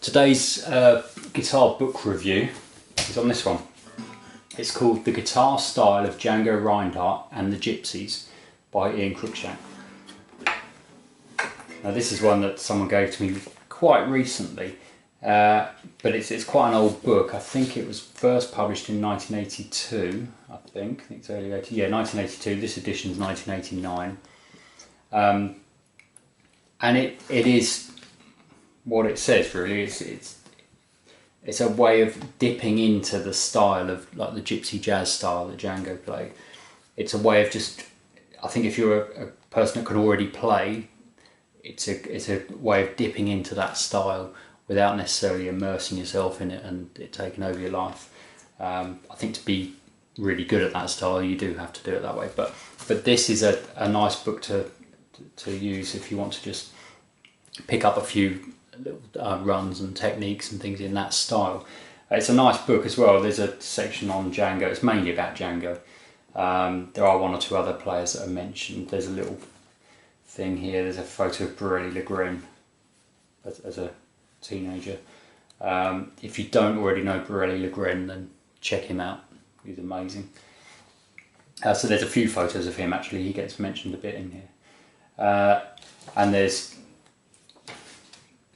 Today's guitar book review is on this one. It's called The Guitar Style of Django Reinhardt and the Gypsies by IAN CRUICKSHANK. Now this is one that someone gave to me quite recently, but it's quite an old book. I think it was first published in 1982, I think it's early 80, yeah, 1982, this edition is 1989. And it is what it says really. It's a way of dipping into the style of like the gypsy jazz style that Django played. It's a way of just, I think if you're a person that can already play, it's a way of dipping into that style without necessarily immersing yourself in it and it taking over your life. I think to be really good at that style you do have to do it that way, but this is a nice book to use if you want to just pick up a few little runs and techniques and things in that style. It's a nice book as well. There's a section on Django. It's mainly about Django. There are one or two other players that are mentioned. There's a little thing here. There's a photo of Borelli-Legren as a teenager. If you don't already know Borelli-Legren, then check him out. He's amazing. So there's a few photos of him actually. He gets mentioned a bit in here. And there's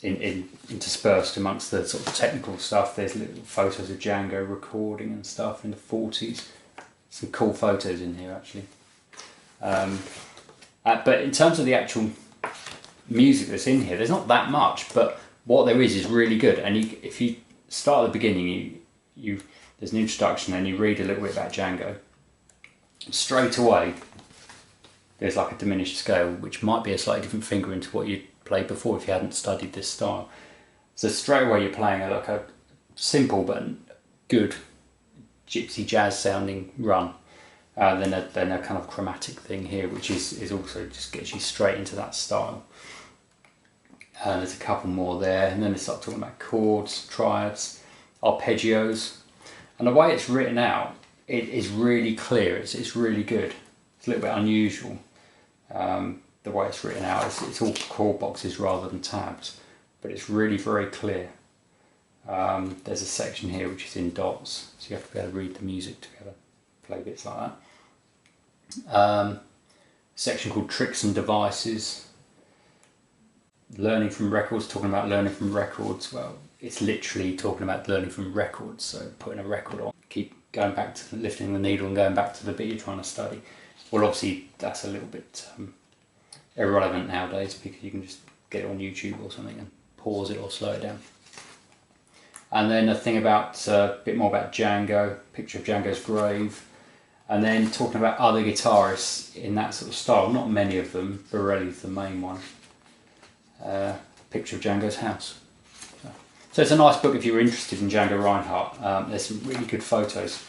interspersed amongst the sort of technical stuff, there's little photos of Django recording and stuff in the 40s. Some cool photos in here actually. But in terms of the actual music that's in here, there's not that much, but what there is really good. And if you start at the beginning, there's an introduction and you read a little bit about Django. Straight away, there's like a diminished scale, which might be a slightly different finger into what you'd played before if you hadn't studied this style. So straight away you're playing like a simple but good gypsy jazz sounding run. Then a kind of chromatic thing here, which is also just gets you straight into that style. There's a couple more there, and then they start talking about chords, triads, arpeggios, and the way it's written out, it is really clear. It's really good. It's a little bit unusual. The way it's written out, it's all chord boxes rather than tabs, but it's really very clear. There's a section here which is in dots, so you have to be able to read the music together, play bits like that. Section called Tricks and Devices. Learning from records, talking about learning from records. Well, it's literally talking about learning from records, so putting a record on, keep going back to lifting the needle and going back to the bit you're trying to study. Well, obviously that's a little bit irrelevant nowadays because you can just get it on YouTube or something and pause it or slow it down. And then a thing about a bit more about Django, picture of Django's grave, and then talking about other guitarists in that sort of style. Not many of them. Borelli's the main one. Picture of Django's house. So it's a nice book if you're interested in Django Reinhardt. There's some really good photos,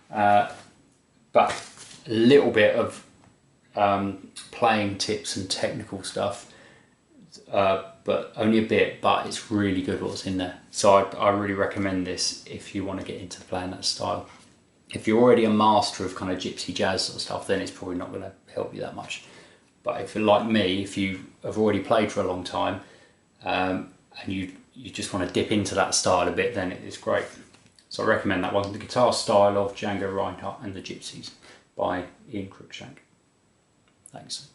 but a little bit of playing tips and technical stuff, but only a bit, but it's really good what's in there. So I really recommend this if you want to get into playing that style. If you're already a master of kind of gypsy jazz sort of stuff, then it's probably not going to help you that much. But if you're like me, if you have already played for a long time and you just want to dip into that style a bit, then it's great. So I recommend that one, The Guitar Style of Django Reinhardt and the Gypsies by IAN CRUICKSHANK. Thanks.